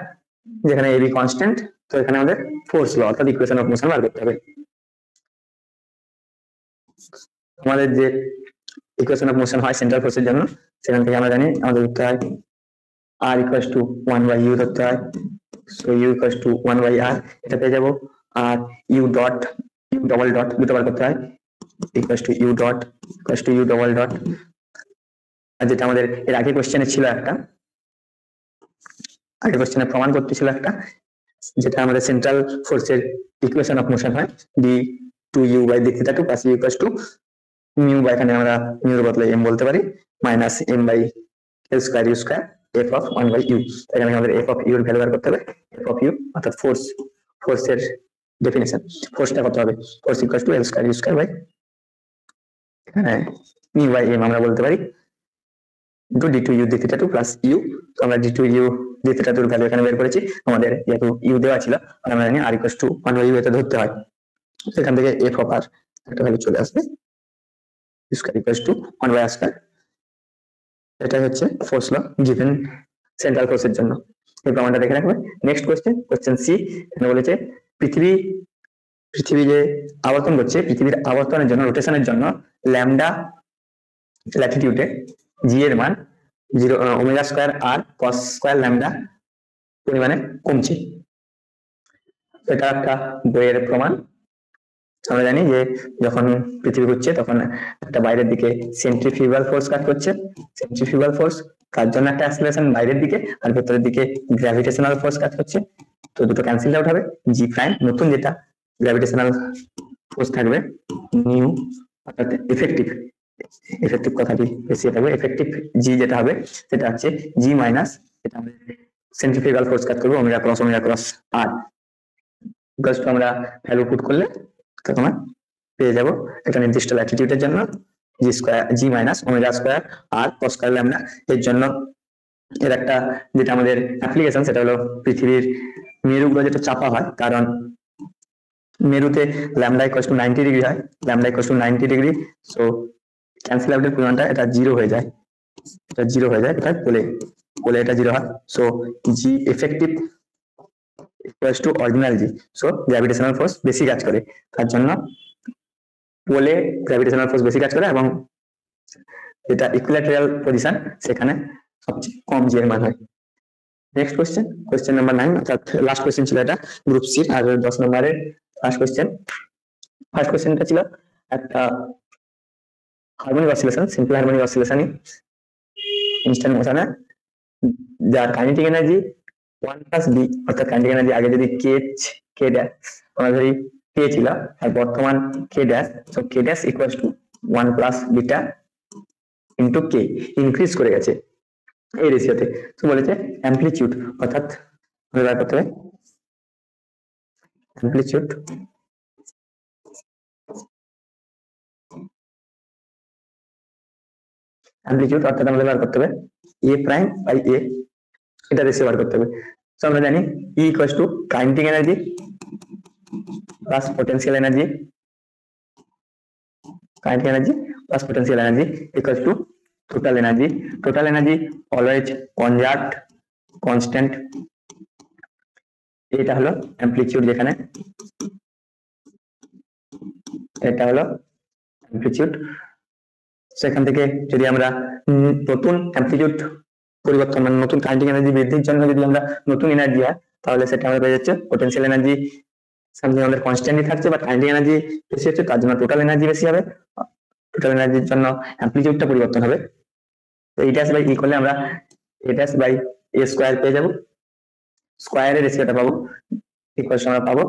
যেখানে a b constant. তো এখানে আমাদের ফোর্স ল অর্থাৎ ইকুয়েশন অফ মোশন বার করতে হবে। আমাদের যে ইকুয়েশন অফ মোশন হয় সেন্ট্রাল ফোর্সের জন্য, সেখান থেকে আমরা জানি আমাদের ধরতে হয় r equals to 1 by u ধরতে হয়। So u equals to 1 by r, এটা পেয়ে যাবো। আর u ডবল ডট দুটো বার করতে হয় equals to u dot equals to u double dot. আর যেটা আমাদের এর আগে কোশ্চেনে ছিল একটা, আগের কোশ্চেনে প্রমাণ করতে ছিল একটা, যেটা আমাদের সেন্ট্রাল ফোর্সের ইকুয়েশন অফ মোশন হয় d 2u by d theta 2 plus u equals to mu by, এখানে আমরা মিউর বদলে m বলতে পারি, minus m by l square u square f of 1 by u। এখানে আমাদের f অফ u এর ভ্যালু বার করতে হবে, f অফ u অর্থাৎ ফোর্সের ডেফিনিশন, ফোর্সটা কত হবে, force equals to l square u square by এখানে মিউ বাই m আমরা বলতে পারি into d2u d theta 2 plus u। তো আমরা d2u d থিটা 2 এর ভ্যালু এখানে বের করেছি, আমাদের যেহেতু u দেওয়া ছিল আমরা জানি r equals to 1 by u এটা ধরতে হয়। সেখান থেকে f অফ r একটা ভ্যালু চলে আসবে square equals to 1 by r square. এটা হচ্ছে ফোর্স ল গিভেন সেন্ট্রাল ফোর্সের জন্য, এই প্রমাণটা দেখে রাখবে। নেক্সট কোশ্চেন সি, এখানে বলেছে পৃথিবী যে আবর্তন করছে, পৃথিবীর আবর্তনের জন্য রোটেশনের জন্য ল্যামডা ল্যাটিটিউডে জি এর মান 0 omega square R cos square lambda পরিমাণে কমছে। এটা একটা বইয়ের প্রমাণ। আমরা জানি যে যখন পৃথিবী ঘুরছে তখন একটা বাইরের দিকে সেন্ট্রিফিউগাল ফোর্স কাজ করছে, সেন্ট্রিফিউগাল ফোর্স তার জন্য একটা অ্যাক্সিলারেশন বাইরের দিকে, আর ভেতরের দিকে গ্র্যাভিটেশনাল ফোর্স কাজ করছে। তো দুটো ক্যান্সেল আউট হবে, জি প্রাইম নতুন যেটা গ্র্যাভিটেশনাল ফোর্স থাকবে নিউ, অর্থাৎ এফেক্টিভ কথাটি বেশি থাকবে, এফেক্টিভ জি যেটা হবে সেটা হচ্ছে জি মাইনাস, এটা আমাদের সেন্ট্রিফিউগাল ফোর্স কাজ করবে omega cross R equals to আমরা ভ্যালু পুট করলে তখন পেয়ে যাব একটা নির্দিষ্ট ল্যাটিটিউডের জন্য G square G minus omega square R cos square lambda. এর জন্য এর একটা যেটা আমাদের অ্যাপ্লিকেশন সেটা হলো পৃথিবীর মেরুগুলো যেটা চাপা হয়, কারণ মেরুতে ল্যামডা ইকুয়ালস টু 90 ডিগ্রি হয়, lambda equals to 90 degree. So cancel আউটের পরিমাণটা এটা 0 হয়ে যায়, এটা 0 হয়ে যায়, এটা কোলে এটা 0 হয়। So G effective equals to original G. So gravitational force বেশি কাজ করে, তার জন্য পোলে গ্র্যাভিটেশনাল ফোর্স বেশি কাজ করে, এবং যেটা ইকুইল্যাটেরাল পজিশন সেখানে সবচেয়ে কম জি এর মান হয়। নেক্সট কোশ্চেন নাম্বার 9, অর্থাৎ লাস্ট কোশ্চেন ছিল এটা গ্রুপ সি আর 10 নম্বরের লাস্ট কোশ্চেন। ফার্স্ট কোশ্চেনটা ছিল একটা হারমোনিক অসিলেশন, সিম্পল হারমোনিক অসিলেশনই ইনস্ট্যান্ট মোশনে যার কাইনেটিক এনার্জি 1 + b, অর্থাৎ কাইনেটিক এনার্জি আগে যদি কে ড্যাশ আমরা ধরি কে ছিল আর বর্তমান কে dash, so K dash equals to 1 + beta into K, increase করে গেছে এই রেশিওতে। তো বলেছে অ্যামপ্লিটিউড, অর্থাৎ ব্যবহার করতে হবে অ্যামপ্লিটিউড অর্থাৎ আমাদের ব্যবহার করতে হবে এ প্রাইম বাই এ, এটা রেশিও বার করতে হবে। তো আমরা জানি ই equals to kinetic energy plus potential energy, kinetic energy plus potential energy equals two total energy always conserved constant, এটা হলো অ্যামপ্লিটিউড, যেখানে এটা হলো অ্যামপ্লিটিউড। সেখান থেকে যদি আমরা নতুন অ্যামপ্লিটিউড পরিবর্তন মানে নতুন কাইনেটিক এনার্জি বৃদ্ধির জন্য যদি আমরা নতুন এনার্জি হয় তাহলে সেটা আমাদের পেয়ে যাচ্ছে পোটেনশিয়াল এনার্জি সামথিং আমাদের কনস্ট্যান্টই থাকছে, বাট কাইনেটিক এনার্জি বেশি হচ্ছে, তার জন্য টোটাল এনার্জি বেশি হবে, টোটাল এনার্জির জন্য অ্যামপ্লিটিউডটা পরিবর্তন হবে। তো এই ড্যাশ বাই ই করলে আমরা এ ড্যাশ বাই এ স্কোয়ার পেয়ে যাবো, স্কোয়ারের রেশিওটা পাবো ইকুয়েশন আমরা পাবো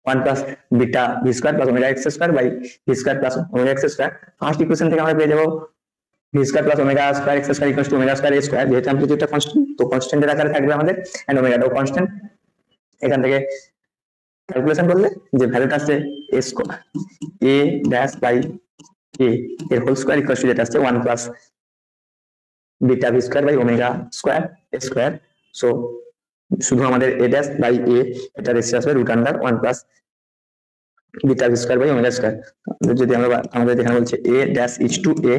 1 + beta V square plus omega X square by V square plus omega X square. First equation থেকে আমরা পেয়ে যাবো V square plus omega square X square equals to omega square A square, যেহেতু অ্যামপ্লিটিউডটা কনস্ট্যান্ট তো কনস্ট্যান্টের আকারে থাকবে আমাদের এন্ড ওমেগাটাও কনস্ট্যান্ট। এখান থেকে ক্যালকুলেশন করলে যে ভ্যালুটা আসছে A square A dash by A এর হোল স্কোয়ার ইকুয়ালস টু যেটা আসছে 1 + beta V square by omega square A square. So শুধু আমাদের এ ড্যাশ বাই এ এটা রেশিও আসবে √1 + beta V square by omega square. যদি আমরা আমাদের যেখানে বলছে A dash is to A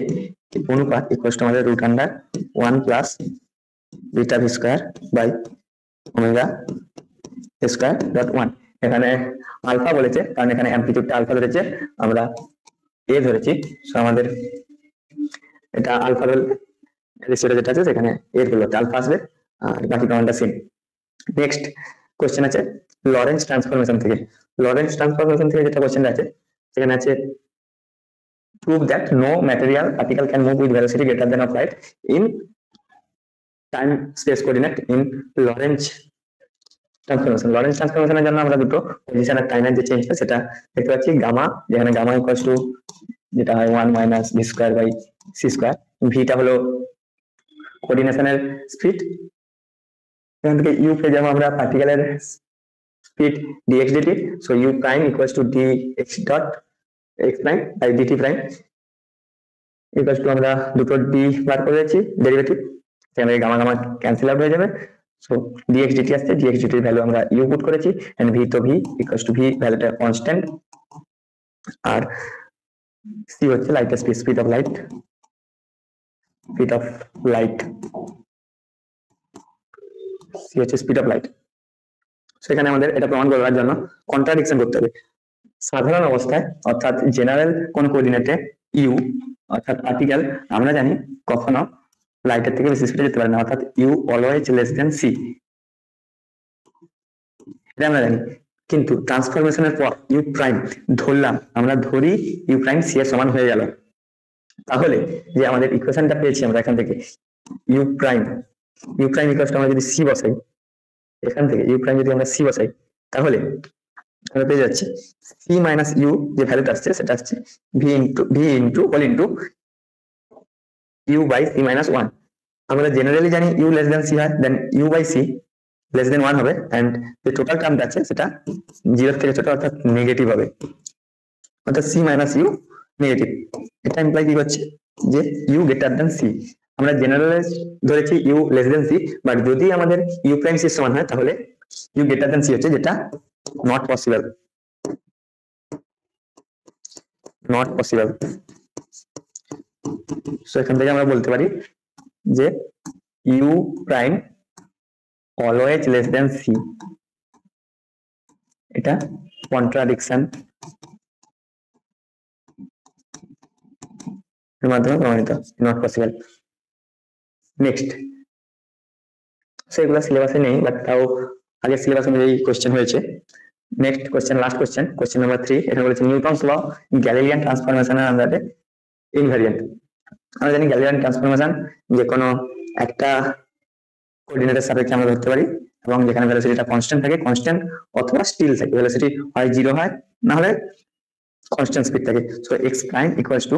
অনুপাত ইকুয়ালস টু আমাদের √1 + beta V square by omega square dot 1। এখানে আলফা বলেছে কারণ এখানে অ্যামপ্লিটিউডটা আলফা ধরেছে, আমরা এ ধরেছি, সো আমাদের এটা আলফা রেশিওটা যেটা আছে সেখানে এর ভ্যালুটা আলফা আসবে আর বাকি প্রমাণটা সেম। নেক্সট কোশ্চেন আছে লরেন্স ট্রান্সফরমেশন থেকে। লরেন্স ট্রান্সফরমেশন থেকে যেটা কোশ্চেনটা আছে সেখানে আছে prove that no material particle can move with velocity greater than of light in time space coordinate in Lorentz transformation. Lorentz ট্রান্সফরমেশনের জন্য আমরা দুটো পজিশন আর টাইমের যে চেঞ্জটা সেটা দেখতে পাচ্ছি গামা, যেখানে গামা ইকুয়ালস টু যেটা হয় 1 - V square by C square, ভিটা হলো কোঅর্ডিনেশনের স্পিড, এখান থেকে ইউ পেয়ে যাবো আমরা পার্টিকেলের speed dx dt, so U prime equals to dx dot X prime by DT prime equals to আমরা দুটো ডি বার করে দিয়েছি ডেরিভেটিভ, সেখানে গামা গামা ক্যান্সেল আউট হয়ে যাবে। সো dx dt আসছে, dx dt এর ভ্যালু আমরা ইউ পুট করেছি এন্ড ভি তো ভি ইকুয়ালস টু ভি ভ্যালুটা কনস্ট্যান্ট, আর সি হচ্ছে লাইটের speed, speed of light C হচ্ছে স্পিড অফ লাইট। সেখানে আমাদের এটা প্রমাণ করার জন্য কন্ট্রাডিকশন করতে হবে। সাধারণ অবস্থায় অর্থাৎ জেনারেল কোন কোঅর্ডিনেটে ইউ অর্থাৎ পার্টিকেল আমরা জানি কখনো লাইটের থেকে বেশি স্পিডে যেতে পারে না, অর্থাৎ U always less than C, এটা আমরা জানি। কিন্তু ট্রান্সফরমেশনের পর ইউ প্রাইম ধরলাম, আমরা ধরি ইউ প্রাইম সি এর সমান হয়ে গেল, তাহলে যে আমাদের ইকুয়েশনটা পেয়েছি আমরা এখান থেকে ইউ প্রাইম ইকুয়ালস টু আমরা যদি সি বসাই, এখান থেকে ইউ প্রাইম যদি আমরা সি বসাই তাহলে আমরা পেয়ে যাচ্ছি সি মাইনাস ইউ, যে ভ্যালুটা আসছে সেটা আসছে V into whole into U by C minus 1। আমরা জেনারেলি জানি ইউ লেস দেন সি হয়, then U by C less than 1 হবে, এন্ড যে টোটাল টার্মটা আছে সেটা 0 থেকে ছোট অর্থাৎ নেগেটিভ হবে, অর্থাৎ সি মাইনাস ইউ নেগেটিভ। এটা ইমপ্লাই কি হচ্ছে যে ইউ গ্রেটার দেন সি। আমরা জেনারেলি ধরেছি U less than C, but যদি আমাদের ইউ প্রাইম সি সমান হয় তাহলে ইউ গ্রেটার দেন সি হচ্ছে, যেটা নট পসিবল। সো এখান থেকে আমরা বলতে পারি যে U prime always less than C, এটা কন্ট্রাডিকশন এর মাধ্যমে প্রমাণিত, নট পসিবল। নেক্সট, সেগুলো সিলেবাসে নেই বাট তাও আগের সিলেবাস অনুযায়ী কোশ্চেন হয়েছে। Next question, last question number 3, এখানে বলেছে নিউটনস ল গ্যালিলিয়ান ট্রান্সফরমেশনের আন্ডারে ইনভ্যারিয়েন্ট। আমরা জানি গ্যালিলিয়ান ট্রান্সফরমেশন যে কোনো একটা কোঅর্ডিনেটের সাপেক্ষে আমরা ধরতে পারি, এবং যেখানে ভেলোসিটিটা কনস্ট্যান্ট থাকে, কনস্ট্যান্ট অথবা স্টিল থাকে, ভেলোসিটি হয় 0 হয় না হলে কনস্ট্যান্ট স্পিড থাকে। So X prime equals to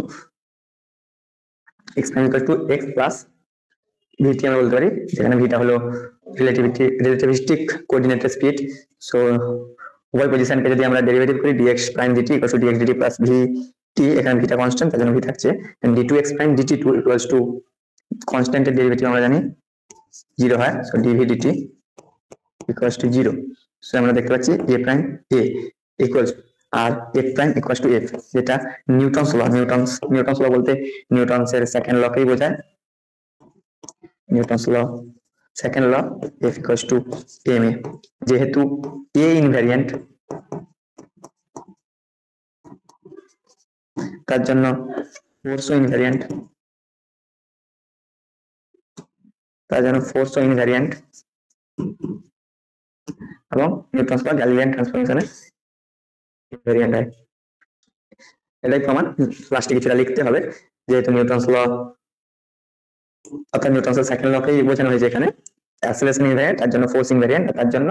X plus VT আমরা বলতে পারি, যেখানে ভিটা হলো রিলেটিভিস্টিক কোঅর্ডিনেটের স্পিড। সো উভয় পজিশনকে যদি আমরা ডেরিভেটিভ করি, dx prime dt equals to dx dt plus vt, এখানে ভিটা কনস্ট্যান্ট তার জন্য ভি থাকছে, d2x prime dt2 equals to কনস্ট্যান্টের ডেরিভেটিভ আমরা জানি 0 হয়, so dv dt equals to 0। So আমরা দেখতে পাচ্ছি a প্রাইম a ইকুয়ালস আর f prime equals to f, যেটা নিউটনস ল। নিউটনস ল বলতে নিউটনস এর সেকেন্ড লকেই বোঝায়। Newton's law second law, f equals to ma, যেহেতু a ইনভ্যারিয়েন্ট তার জন্য ফোর্সও ইনভ্যারিয়েন্ট, এবং নিউটনস ল গ্যালিলিয়ান ট্রান্সফরমেশনে ইনভ্যারিয়েন্ট হয়। এটাই প্রমাণ, লাস্টে কিছুটা লিখতে হবে, যেহেতু নিউটনস ল অর্থাৎ নিউটনস এর সেকেন্ড লকেই বোঝানো হয়েছে এখানে অ্যাক্সেলারেশন ইনভ্যারিয়েন্ট, তার জন্য ফোর্স ইনভ্যারিয়েন্ট, তার জন্য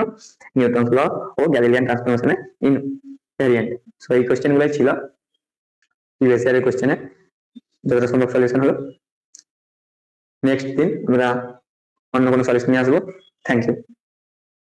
নিউটনস ল ও গ্যালিলিয়ান ট্রান্সফরমেশনে ইনভ্যারিয়েন্ট। সো এই কোশ্চেন গুলোই ছিল ইউএসএর এর কোশ্চেনে, যতটা সম্ভব সলিউশন হলো। নেক্সট দিন আমরা অন্য কোনো সলিউশন নিয়ে আসবো। Thank you.